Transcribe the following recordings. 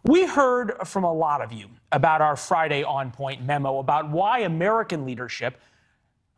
We heard from a lot of you about our Friday On Point memo about why American leadership,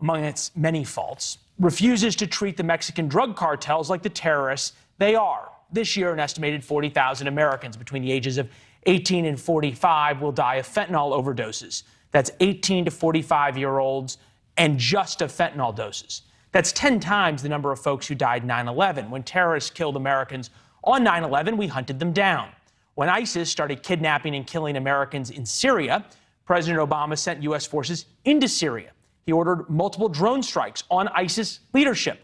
among its many faults, refuses to treat the Mexican drug cartels like the terrorists they are. This year, an estimated 40,000 Americans between the ages of 18 and 45 will die of fentanyl overdoses. That's 18 to 45-year-olds and just of fentanyl doses. That's 10 times the number of folks who died 9/11. When terrorists killed Americans on 9/11, we hunted them down. When ISIS started kidnapping and killing Americans in Syria, President Obama sent U.S. forces into Syria. He ordered multiple drone strikes on ISIS leadership.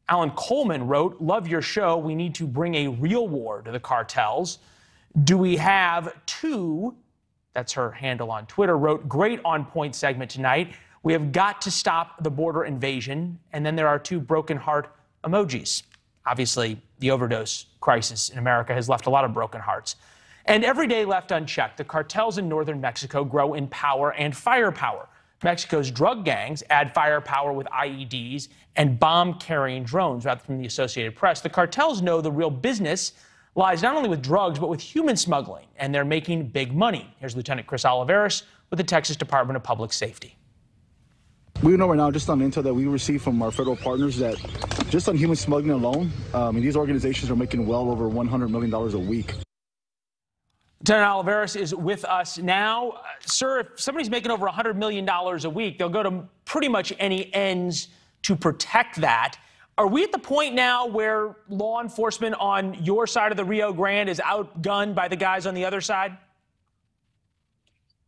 Alan Coleman wrote, "Love your show. We need to bring a real war to the cartels. Do we have two?" That's her handle on Twitter. Wrote, "Great On Point segment tonight. We have got to stop the border invasion." And then there are two broken heart emojis. Obviously, the overdose crisis in America has left a lot of broken hearts. And every day left unchecked, the cartels in northern Mexico grow in power and firepower. Mexico's drug gangs add firepower with IEDs and bomb-carrying drones, rather from the Associated Press. The cartels know the real business lies not only with drugs, but with human smuggling, and they're making big money. Here's Lieutenant Chris Olivarez with the Texas Department of Public Safety. We know right now, just on intel that we receive from our federal partners, that just on human smuggling alone, these organizations are making well over $100 million a week. Lieutenant Olivarez is with us now. Sir, if somebody's making over $100 million a week, they'll go to pretty much any ends to protect that. Are we at the point now where law enforcement on your side of the Rio Grande is outgunned by the guys on the other side?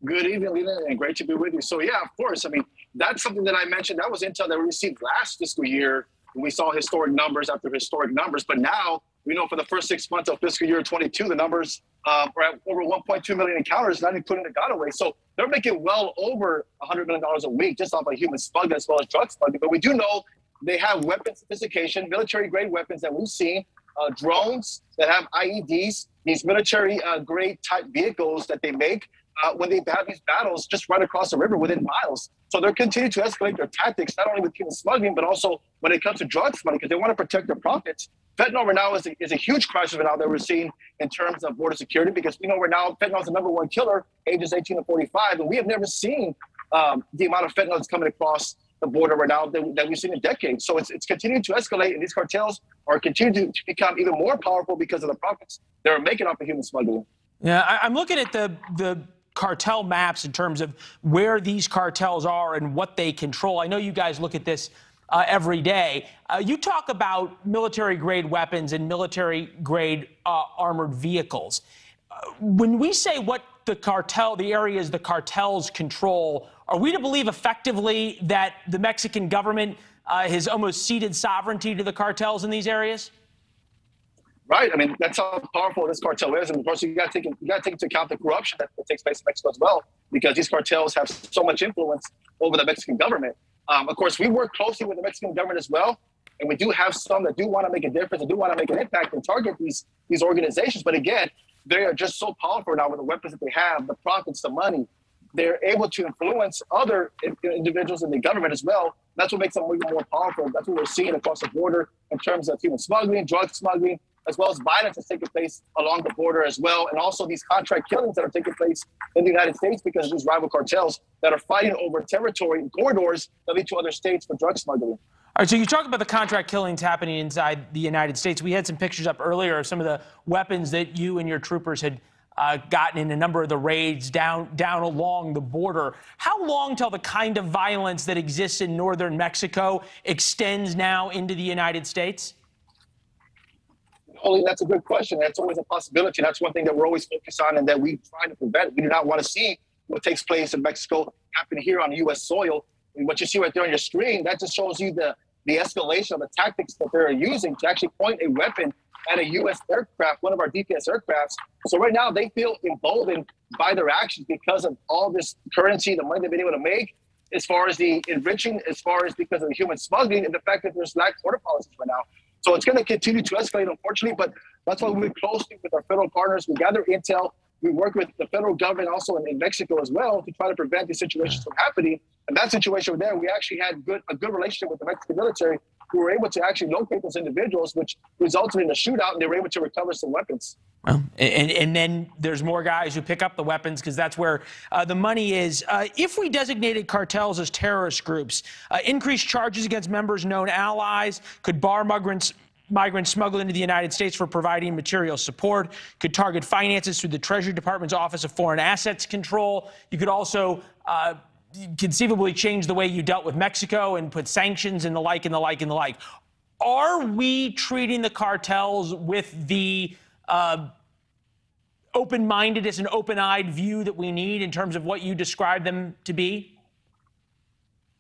Good evening, Leland, and great to be with you. So, yeah, of course. I mean, that's something that I mentioned. That was intel that we received last fiscal year when we saw historic numbers after historic numbers. But now we know for the first 6 months of fiscal year 22, the numbers are at over 1.2 million encounters, not including the gotaway. So they're making well over $100 million a week just off of human smuggling as well as drug smuggling. But we do know they have weapon sophistication, military-grade weapons that we've seen, drones that have IEDs, these military-grade type vehicles that they make when they have these battles just right across the river within miles. So they're continuing to escalate their tactics, not only with human smuggling, but also when it comes to drug smuggling, because they want to protect their profits. Fentanyl right now is a huge crisis right now that we're seeing in terms of border security, because we know right now fentanyl is the #1 killer, ages 18 to 45, and we have never seen the amount of fentanyl that's coming across the border right now that we've seen in decades. So it's continuing to escalate, and these cartels are continuing to become even more powerful because of the profits they're making off of human smuggling. Yeah, I'm looking at the cartel maps in terms of where these cartels are and what they control. I know you guys look at this every day. You talk about military-grade weapons and military-grade armored vehicles. When we say what the areas the cartels control, are we to believe effectively that the Mexican government has almost ceded sovereignty to the cartels in these areas? Right. I mean, that's how powerful this cartel is. And of course, you got to take into account the corruption that takes place in Mexico as well, because these cartels have so much influence over the Mexican government. Of course, we work closely with the Mexican government as well. And we do have some that do want to make a difference and do want to make an impact and target these organizations. But again, they are just so powerful now with the weapons that they have, the profits, the money. They're able to influence other individuals in the government as well. That's what makes them even more powerful. That's what we're seeing across the border in terms of human smuggling, drug smuggling, as well as violence that's taking place along the border as well. And also these contract killings that are taking place in the United States because of these rival cartels that are fighting over territory and corridors that lead to other states for drug smuggling. All right, so you talked about the contract killings happening inside the United States. We had some pictures up earlier of some of the weapons that you and your troopers had gotten in a number of the raids down along the border. How long till the kind of violence that exists in northern Mexico extends now into the United States? That's a good question. That's always a possibility. That's one thing that we're always focused on and that we try to prevent. We do not want to see what takes place in Mexico happen here on U.S. soil. And what you see right there on your screen, that just shows you the escalation of the tactics that they're using to actually point a weapon at a U.S. aircraft, one of our DPS aircrafts. So right now they feel emboldened by their actions because of all this currency, the money they've been able to make, as far as the enriching, as far as because of the human smuggling and the fact that there's lax border policies right now. So it's going to continue to escalate, unfortunately, but that's why we work closely with our federal partners. We gather intel. We work with the federal government also in Mexico as well to try to prevent these situations from happening. And that situation there, we actually had a good relationship with the Mexican military who were able to actually locate those individuals, which resulted in a shootout, and they were able to recover some weapons. Well, and then there's more guys who pick up the weapons because that's where the money is. If we designated cartels as terrorist groups, increased charges against members known allies, could bar migrants smuggled into the United States for providing material support, could target finances through the Treasury Department's Office of Foreign Assets Control. You could also conceivably change the way you dealt with Mexico and put sanctions and the like and the like and the like. Are we treating the cartels with the open-mindedness and open-eyed view that we need in terms of what you describe them to be?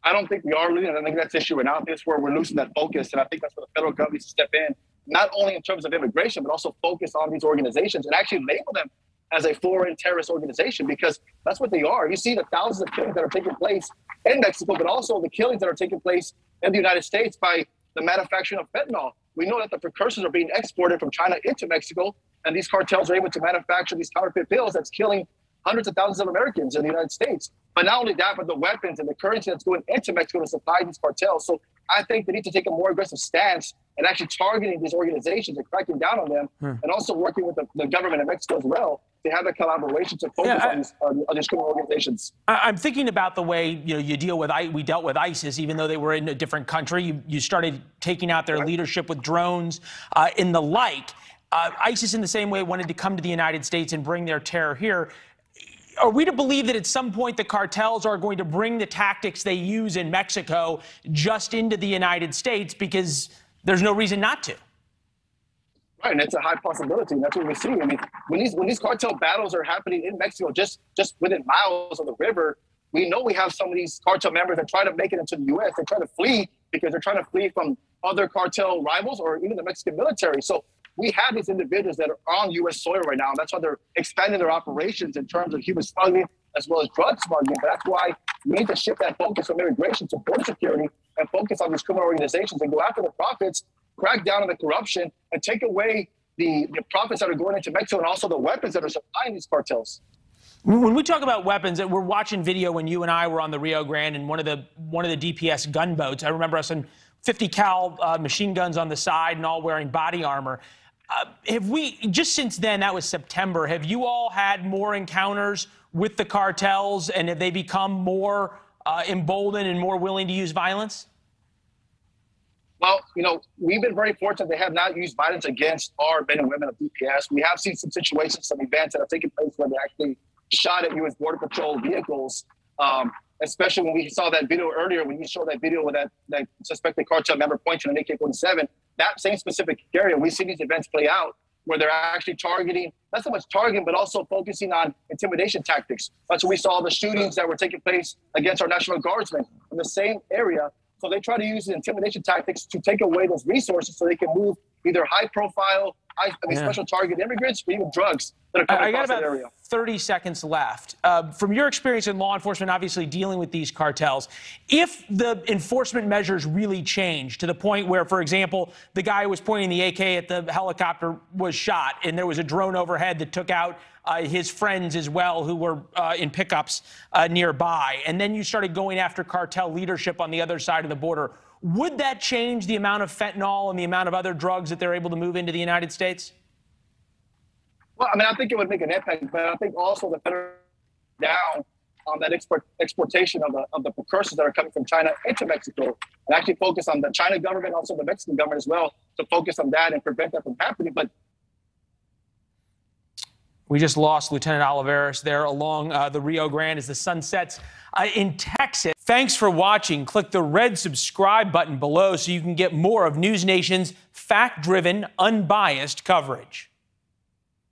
I don't think we are, Leland. I think that's the issue right now. I think that's where we're losing that focus, and I think that's where the federal government needs to step in, not only in terms of immigration, but also focus on these organizations and actually label them as a foreign terrorist organization, because that's what they are. You see the thousands of killings that are taking place in Mexico, but also the killings that are taking place in the United States by the manufacturing of fentanyl. We know that the precursors are being exported from China into Mexico, and these cartels are able to manufacture these counterfeit pills that's killing hundreds of thousands of Americans in the United States. But not only that, but the weapons and the currency that's going into Mexico to supply these cartels. So I think they need to take a more aggressive stance and actually targeting these organizations and cracking down on them, and also working with the government of Mexico as well to have a collaboration to focus on these criminal organizations. I'm thinking about the way you deal with we dealt with ISIS, even though they were in a different country. You started taking out their leadership with drones and the like. ISIS, in the same way, wanted to come to the United States and bring their terror here. Are we to believe that at some point the cartels are going to bring the tactics they use in Mexico just into the United States because there's no reason not to? Right, and it's a high possibility, and that's what we see. I mean, when these cartel battles are happening in Mexico, just within miles of the river, we know we have some of these cartel members that try to make it into the U.S. They try to flee because they're trying to flee from other cartel rivals or even the Mexican military. So we have these individuals that are on U.S. soil right now, and that's why they're expanding their operations in terms of human smuggling as well as drug smuggling. But that's why we need to shift that focus from immigration to border security and focus on these criminal organizations and go after the profits, crack down on the corruption, and take away the profits that are going into Mexico and also the weapons that are supplying these cartels. When we talk about weapons, we're watching video when you and I were on the Rio Grande and one of the DPS gunboats. I remember us in 50 cal machine guns on the side and all wearing body armor. Have we, just since then, that was September, have you all had more encounters with the cartels, and have they become more emboldened and more willing to use violence? Well, we've been very fortunate they have not used violence against our men and women of DPS. We have seen some situations, some events that have taken place where they actually shot at U.S. Border Patrol vehicles, especially when we saw that video earlier, when you showed that video with that suspected cartel member pointing an AK-47, that same specific area, we see these events play out where they're actually targeting, not so much targeting, but also focusing on intimidation tactics. That's when we saw the shootings that were taking place against our National Guardsmen in the same area. So they try to use the intimidation tactics to take away those resources so they can move either high-profile, special target immigrants or even drugs that are coming across that area. 30 seconds left. From your experience in law enforcement, obviously dealing with these cartels, if the enforcement measures really change to the point where, for example, the guy who was pointing the AK at the helicopter was shot and there was a drone overhead that took out his friends as well who were in pickups nearby, and then you started going after cartel leadership on the other side of the border, would that change the amount of fentanyl and the amount of other drugs that they're able to move into the United States? Well, I think it would make an impact, but I think also the federal down on that exportation of the precursors that are coming from China into Mexico, and actually focus on the China government, also the Mexican government as well, to focus on that and prevent that from happening. But we just lost Lieutenant Olivarez there along the Rio Grande as the sun sets in Texas. Thanks for watching. Click the red subscribe button below so you can get more of NewsNation's fact-driven, unbiased coverage.